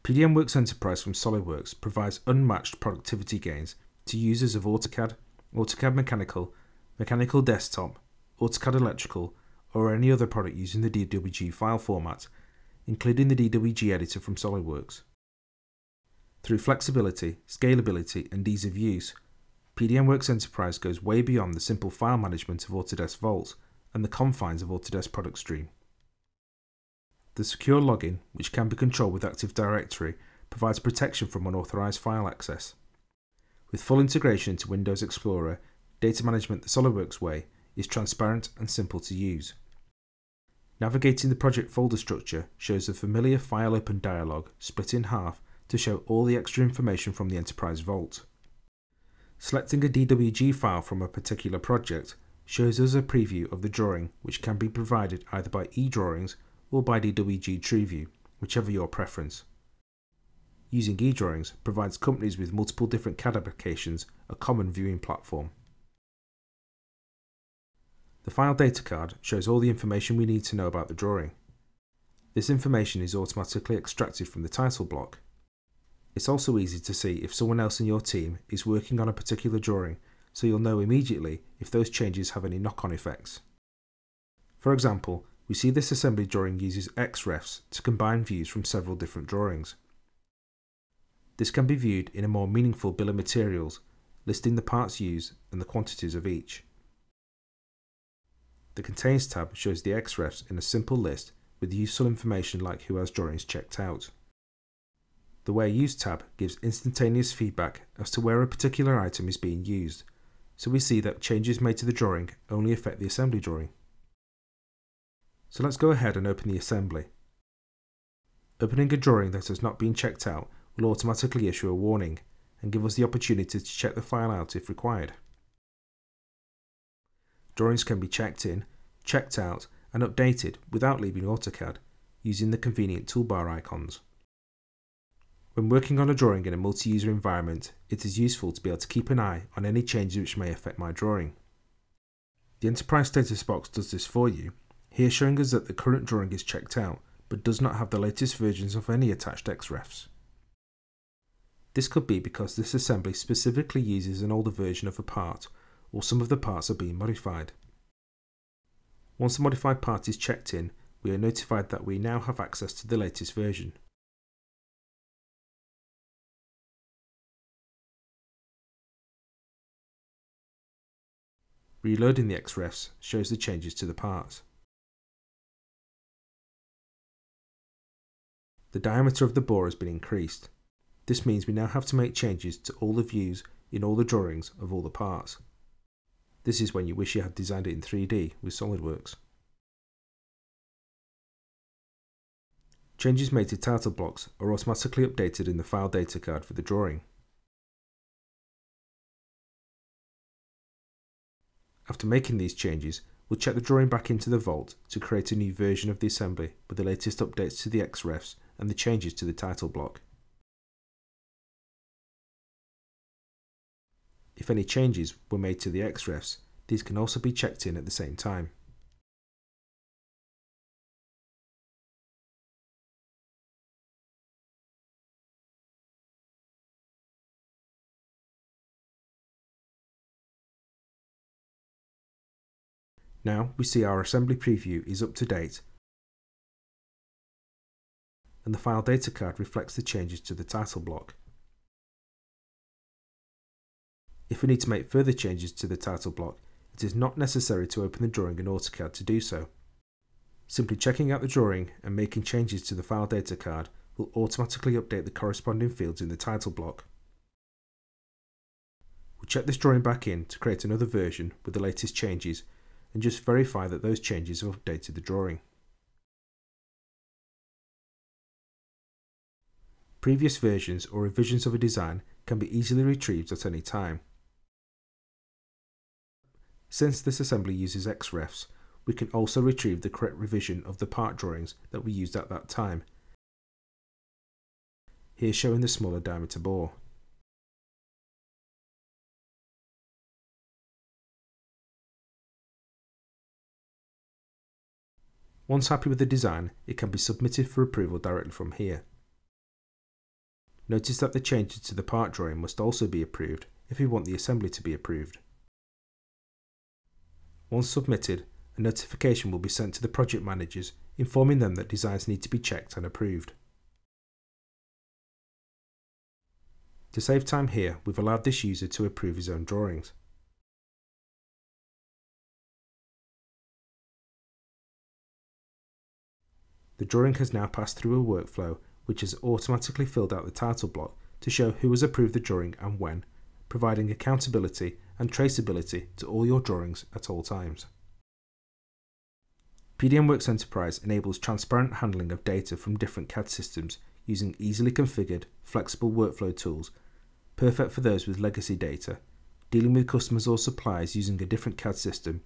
PDM Works Enterprise from SolidWorks provides unmatched productivity gains to users of AutoCAD, AutoCAD Mechanical, Mechanical Desktop, AutoCAD Electrical, or any other product using the DWG file format, including the DWG editor from SolidWorks. Through flexibility, scalability, and ease of use, PDM Works Enterprise goes way beyond the simple file management of Autodesk Vault and the confines of Autodesk Product Stream. The secure login, which can be controlled with Active Directory, provides protection from unauthorized file access. With full integration into Windows Explorer, data management the SolidWorks way is transparent and simple to use. Navigating the project folder structure shows the familiar File Open dialog split in half to show all the extra information from the Enterprise Vault. Selecting a DWG file from a particular project shows us a preview of the drawing, which can be provided either by eDrawings or by DWG TrueView, whichever your preference. Using eDrawings provides companies with multiple different CAD applications a common viewing platform. The file data card shows all the information we need to know about the drawing. This information is automatically extracted from the title block. It's also easy to see if someone else in your team is working on a particular drawing, so you'll know immediately if those changes have any knock-on effects. For example, we see this assembly drawing uses XREFs to combine views from several different drawings. This can be viewed in a more meaningful bill of materials, listing the parts used and the quantities of each. The Contains tab shows the XREFs in a simple list with useful information like who has drawings checked out. The Where Used tab gives instantaneous feedback as to where a particular item is being used, so we see that changes made to the drawing only affect the assembly drawing. So let's go ahead and open the assembly. Opening a drawing that has not been checked out will automatically issue a warning and give us the opportunity to check the file out if required. Drawings can be checked in, checked out, and updated without leaving AutoCAD using the convenient toolbar icons. When working on a drawing in a multi-user environment, it is useful to be able to keep an eye on any changes which may affect my drawing. The Enterprise status box does this for you, here showing us that the current drawing is checked out, but does not have the latest versions of any attached XREFs. This could be because this assembly specifically uses an older version of a part, or some of the parts are being modified. Once the modified part is checked in, we are notified that we now have access to the latest version. Reloading the XREFs shows the changes to the parts. The diameter of the bore has been increased. This means we now have to make changes to all the views in all the drawings of all the parts. This is when you wish you had designed it in 3D with SolidWorks. Changes made to title blocks are automatically updated in the file data card for the drawing. After making these changes, we'll check the drawing back into the vault to create a new version of the assembly with the latest updates to the XREFs and the changes to the title block. If any changes were made to the XREFs, these can also be checked in at the same time. Now we see our assembly preview is up to date and the file data card reflects the changes to the title block. If we need to make further changes to the title block, it is not necessary to open the drawing in AutoCAD to do so. Simply checking out the drawing and making changes to the file data card will automatically update the corresponding fields in the title block. We'll check this drawing back in to create another version with the latest changes and just verify that those changes have updated the drawing. Previous versions or revisions of a design can be easily retrieved at any time. Since this assembly uses XREFs, we can also retrieve the correct revision of the part drawings that we used at that time, here showing the smaller diameter bore. Once happy with the design, it can be submitted for approval directly from here. Notice that the changes to the part drawing must also be approved if we want the assembly to be approved. Once submitted, a notification will be sent to the project managers informing them that designs need to be checked and approved. To save time here, we've allowed this user to approve his own drawings. The drawing has now passed through a workflow which has automatically filled out the title block to show who has approved the drawing and when, providing accountability and traceability to all your drawings at all times. PDM Works Enterprise enables transparent handling of data from different CAD systems using easily configured, flexible workflow tools, perfect for those with legacy data, dealing with customers or suppliers using a different CAD system,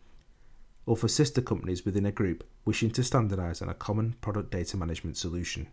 or for sister companies within a group wishing to standardize on a common product data management solution.